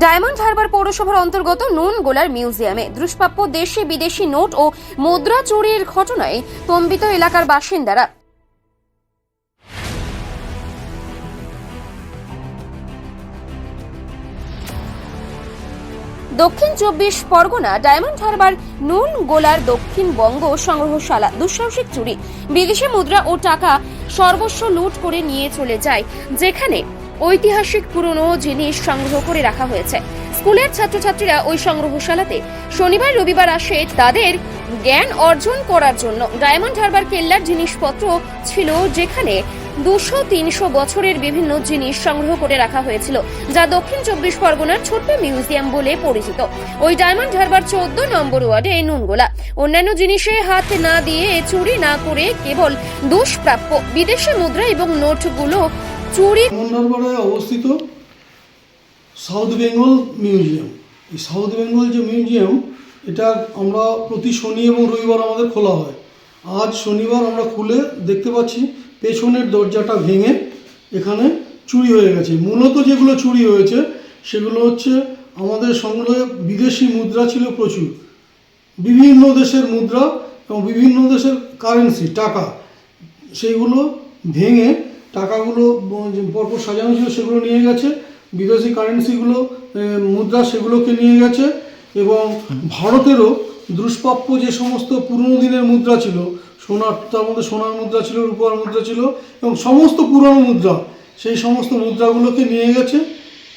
Diamond Harbour পৌরসভার অন্তর্গত নুনগোলার মিউজিয়ামে দুষ্প্রাপ্য দেশি বিদেশি নোট ও মুদ্রা চুরির ঘটনায় স্তম্ভিত এলাকার বাসিন্দারা। দক্ষিণ 24 পরগনা ডায়মন্ড হারবার নুনগোলার দক্ষিণবঙ্গ সংগ্রহশালা দুঃসাহসিক চুরি, বিদেশি মুদ্রা ও টাকা সর্বস্ব লুট করে নিয়ে চলে যায়, যেখানে ঐতিহাসিক পুরনো জিনিস সংগ্রহ করে রাখা হয়েছে। স্কুলের ছাত্রছাত্রীরা ওই সংগ্রহশালাতে শনিবার রবিবার আসে তাদের জ্ঞান অর্জন করার জন্য। ডায়মন্ড হারবার কেল্লার জিনিসপত্র ছিল, যেখানে 200-300 বছরের বিভিন্ন জিনিস সংগ্রহ করে রাখা হয়েছিল, যা দক্ষিণ 24 পরগনার ছোট্ট মিউজিয়াম বলে পরিচিত। ওই ডায়মন্ড হারবার 14 নম্বর ওয়ার্ডে নুনগোলা। অন্যান্য জিনিসে হাত না দিয়ে, চুরি না করে, কেবল দুষ্প্রাপ্য বিদেশি মুদ্রা এবং নোটগুলো চুরি। ডায়মন্ড হারবারে অবস্থিত সাউথ বেঙ্গল মিউজিয়াম। এই সাউথ বেঙ্গল যে মিউজিয়াম, এটা আমরা প্রতি শনি এবং রবিবার আমাদের খোলা হয়। আজ শনিবার আমরা খুলে দেখতে পাচ্ছি পেছনের দরজাটা ভেঙে এখানে চুরি হয়ে গেছে। মূলত যেগুলো চুরি হয়েছে সেগুলো হচ্ছে আমাদের সংগ্রহে বিদেশি মুদ্রা ছিল প্রচুর, বিভিন্ন দেশের মুদ্রা এবং বিভিন্ন দেশের কারেন্সি টাকা, সেইগুলো ভেঙে টাকাগুলো পরপর সাজানো ছিল সেগুলো নিয়ে গেছে, বিদেশি কারেন্সিগুলো মুদ্রা সেগুলোকে নিয়ে গেছে, এবং ভারতেরও দুষ্প্রাপ্য যে সমস্ত পুরনো দিনের মুদ্রা ছিল, সোনার, তার মধ্যে সোনার মুদ্রা ছিল, রূপার মুদ্রা ছিল এবং সমস্ত পুরনো মুদ্রা, সেই সমস্ত মুদ্রাগুলোকে নিয়ে গেছে।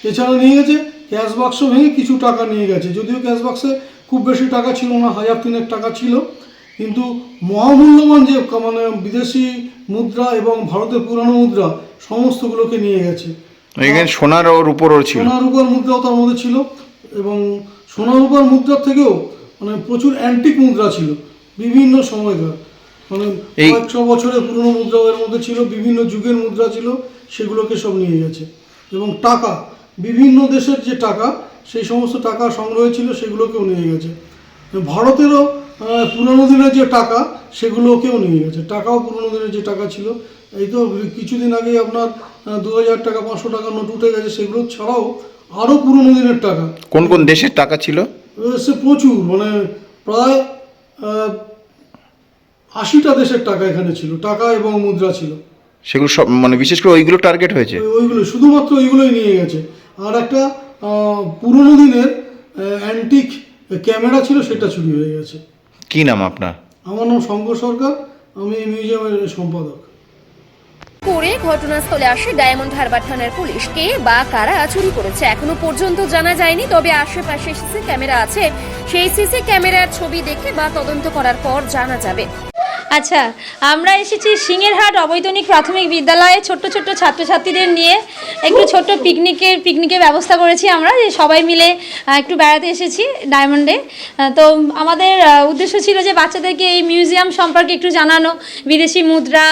এছাড়া নিয়ে গেছে ক্যাশ বাক্স ভেঙে কিছু টাকা নিয়ে গেছে, যদিও ক্যাশ বাক্সে খুব বেশি টাকা ছিল না, 1000-3 টাকা ছিল, কিন্তু মহামূল্যবান যে মানে বিদেশি মুদ্রা এবং ভারতের পুরানো মুদ্রা সমস্তগুলোকে নিয়ে গেছে। এখানে সোনার ও রূপোর ছিল, সোনার রূপার মুদ্রাও তার মধ্যে ছিল, এবং সোনার রূপার মুদ্রার থেকেও মানে প্রচুর অ্যান্টিক মুদ্রা ছিল বিভিন্ন সময়কার, মানে কয়েকশো বছরের পুরনো মুদ্রা এর মধ্যে ছিল, বিভিন্ন যুগের মুদ্রা ছিল, সেগুলোকে সব নিয়ে গেছে। এবং টাকা, বিভিন্ন দেশের যে টাকা, সেই সমস্ত টাকা সংগ্রহ ছিল সেগুলোকেও নিয়ে গেছে। ভারতেরও পুরনো দিনের যে টাকা সেগুলোকেও নিয়ে গেছে, টাকাও পুরনো দিনের যে টাকা ছিল। এই তো কিছুদিন আগেই আপনার 2000 টাকা 500 টাকা নোট উঠে গেছে, সেগুলো ছাড়াও আরও পুরনো দিনের টাকা। কোন কোন দেশের টাকা ছিল? সে প্রচুর, মানে প্রায় 80টা দেশের টাকা এখানে ছিল, টাকা এবং মুদ্রা ছিল। সেগুলো সব মানে বিশেষ করে ওইগুলো টার্গেট হয়েছে, ওইগুলো শুধুমাত্র ওইগুলোই নিয়ে গেছে। আর একটা পুরনো দিনের অ্যান্টিক ক্যামেরা ছিল, সেটা চুরি হয়ে গেছে। কি নাম আপনার? আমার নাম শঙ্কর সরকার, আমি এই মিউজিয়ামের সম্পাদক। করে ঘটনাস্থলে আসে ডায়মন্ড হারবার থানার পুলিশ। কে বা কারা চুরি করেছে এখনো পর্যন্ত জানা যায়নি, তবে আশেপাশে সিসি ক্যামেরা আছে, সেই সিসি ক্যামেরার ছবি দেখে বা তদন্ত করার পর জানা যাবে। আচ্ছা, আমরা এসেছি সিংহেরহাট অবৈতনিক প্রাথমিক বিদ্যালয়ে ছোট্ট ছোট্ট ছাত্রছাত্রীদের নিয়ে একটু ছোট্ট পিকনিকের ব্যবস্থা করেছি আমরা, যে সবাই মিলে একটু বেড়াতে এসেছি ডায়মন্ডে। তো আমাদের উদ্দেশ্য ছিল যে বাচ্চাদেরকে এই মিউজিয়াম সম্পর্কে একটু জানানো, বিদেশি মুদ্রা,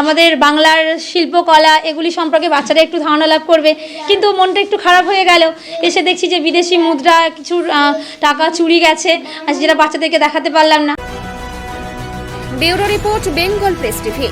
আমাদের বাংলার শিল্পকলা, এগুলি সম্পর্কে বাচ্চারা একটু ধারণা লাভ করবে। কিন্তু মনটা একটু খারাপ হয়ে গেল, এসে দেখছি যে বিদেশি মুদ্রা, কিছু টাকা চুরি গেছে, আর যেটা বাচ্চাদেরকে দেখাতে পারলাম না। Bureau report, Bengal press TV.